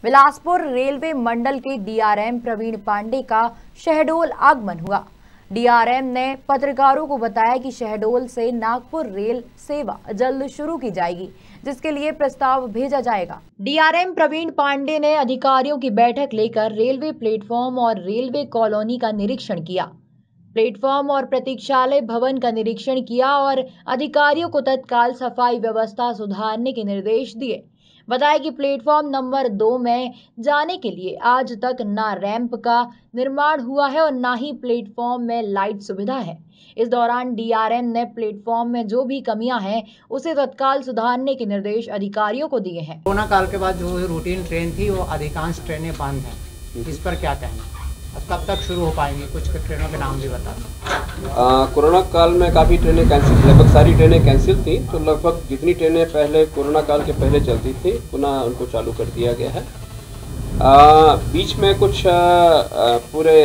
Bilaspur railway मंडल के DRM Praveen Pandey का शहडोल आगमन हुआ। डीआरएम ने पत्रकारों को बताया कि शहडोल से नागपुर रेल सेवा जल्द शुरू की जाएगी, जिसके लिए प्रस्ताव भेजा जाएगा। डीआरएम प्रवीण पांडे ने अधिकारियों की बैठक लेकर रेलवे प्लेटफॉर्म और रेलवे कॉलोनी का निरीक्षण किया। प्लेटफॉर्म और प्रतीक्षालय भवन का निरीक्षण किया और अधिकारियों को तत्काल सफाई व्यवस्था सुधारने के निर्देश दिए। बताया कि प्लेटफॉर्म नंबर 2 में जाने के लिए आज तक ना रैंप का निर्माण हुआ है और ना ही प्लेटफॉर्म में लाइट सुविधा है। इस दौरान डीआरएम ने प्लेटफॉर्म में जो भी कमियां हैं उसे तत्काल सुधारने के निर्देश अधिकारियों को दिए हैं। कोरोना काल के बाद जो रूटीन ट्रेन थी वो अधिकांश ट्रेनें बंद हैं, इस पर क्या कहना? अब कब तक शुरू हो पाएंगे? कुछ ट्रेनों के नाम भी बता दो। कोरोना काल में काफ़ी ट्रेनें कैंसिल, लगभग सारी ट्रेनें कैंसिल थी, तो लगभग जितनी ट्रेनें पहले कोरोना काल के पहले चलती थी पुनः उनको चालू कर दिया गया है। बीच में कुछ पूरे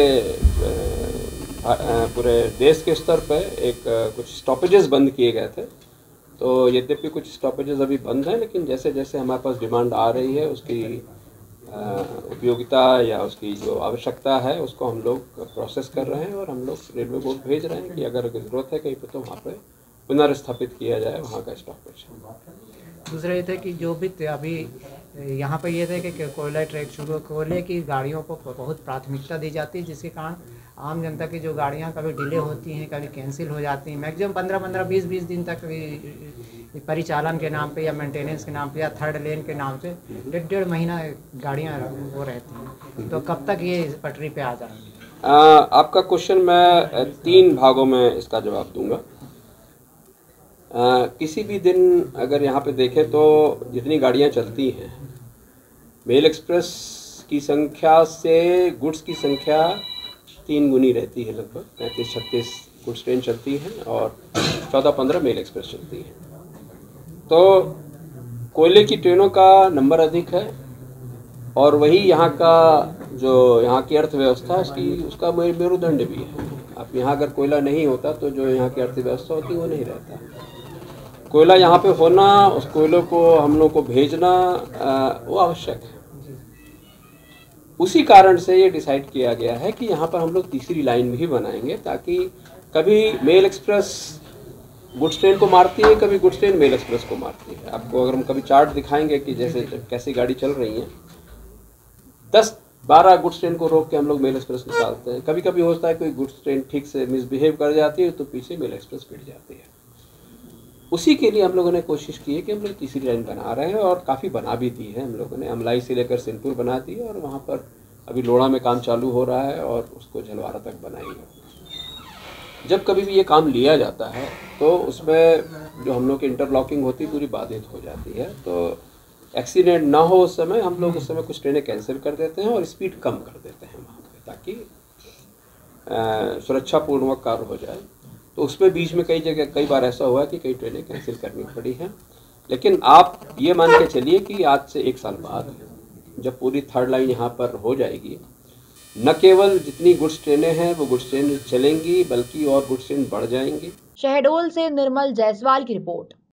देश के स्तर पर कुछ स्टॉपेजेस बंद किए गए थे। तो यद्यपि कुछ स्टॉपेजेस अभी बंद हैं, लेकिन जैसे जैसे हमारे पास डिमांड आ रही है उसकी उपयोगिता या उसकी जो आवश्यकता है उसको हम लोग प्रोसेस कर रहे हैं और हम लोग रेलवे बोर्ड भेज रहे हैं कि अगर ज़रूरत है कहीं पर तो वहाँ पे पुनर्स्थापित किया जाए वहाँ का स्टॉपेज। दूसरा ये थे कि जो भी अभी यहाँ पर ये थे कि कोयला ट्रैक शुरू, कोयले की गाड़ियों को बहुत प्राथमिकता दी जाती है, जिसके कारण आम जनता की जो गाड़ियाँ कभी डिले होती हैं, कभी कैंसिल हो जाती हैं। मैक्सिमम 15-15, 20-20 दिन तक परिचालन के नाम पे या मेंटेनेंस के नाम पे या थर्ड लेन के नाम से 1.5 महीना गाड़ियाँ वो रहती हैं। तो कब तक ये पटरी पे आ जाएंगी? आपका क्वेश्चन मैं 3 भागों में इसका जवाब दूंगा। किसी भी दिन अगर यहाँ पे देखें तो जितनी गाड़ियाँ चलती हैं, मेल एक्सप्रेस की संख्या से गुड्स की संख्या 3 गुनी रहती है। लगभग 35-36 गुड्स ट्रेन चलती हैं और 14-15 मेल एक्सप्रेस चलती हैं। तो कोयले की ट्रेनों का नंबर अधिक है और वही यहाँ की अर्थव्यवस्था उसका मेरुदंड भी है। अब यहाँ अगर कोयला नहीं होता तो जो यहाँ की अर्थव्यवस्था होती वो नहीं रहता। कोयला यहाँ पे होना, उस कोयले को हम लोग को भेजना वो आवश्यक है। उसी कारण से ये डिसाइड किया गया है कि यहाँ पर हम लोग तीसरी लाइन भी बनाएंगे, ताकि कभी मेल एक्सप्रेस गुड्स ट्रेन को मारती है, कभी गुड्स ट्रेन मेल एक्सप्रेस को मारती है। आपको अगर हम कभी चार्ट दिखाएंगे कि जैसे कैसी गाड़ी चल रही है, 10-12 गुड्स ट्रेन को रोक के हम लोग मेल एक्सप्रेस निकालते हैं। कभी कभी होता है कोई गुड्स ट्रेन ठीक से मिसबिहेव कर जाती है तो पीछे मेल एक्सप्रेस पिट जाती है। उसी के लिए हम लोगों ने कोशिश की है कि हम लोग तीसरी लाइन बना रहे हैं और काफ़ी बना भी दी है। हम लोगों ने अमलाई से लेकर सिंहपुर बना दी है और वहाँ पर अभी लोड़ा में काम चालू हो रहा है और उसको झलवारा तक बनाएंगे। जब कभी भी ये काम लिया जाता है तो उसमें जो हम लोग की इंटरलॉकिंग होती है पूरी बाधित हो जाती है। तो एक्सीडेंट ना हो उस समय हम लोग उस समय कुछ ट्रेनें कैंसिल कर देते हैं और स्पीड कम कर देते हैं वहाँ पे, ताकि सुरक्षापूर्वक कार्य हो जाए। तो उसमें बीच में कई बार ऐसा हुआ कि कई ट्रेनें कैंसिल करनी पड़ी हैं। लेकिन आप ये मान के चलिए कि आज से 1 साल बाद जब पूरी थर्ड लाइन यहाँ पर हो जाएगी, न केवल जितनी गुड्स ट्रेनें हैं वो गुड्स ट्रेन चलेंगी, बल्कि और गुड्स ट्रेन बढ़ जाएंगी। शहडोल से निर्मल जायसवाल की रिपोर्ट।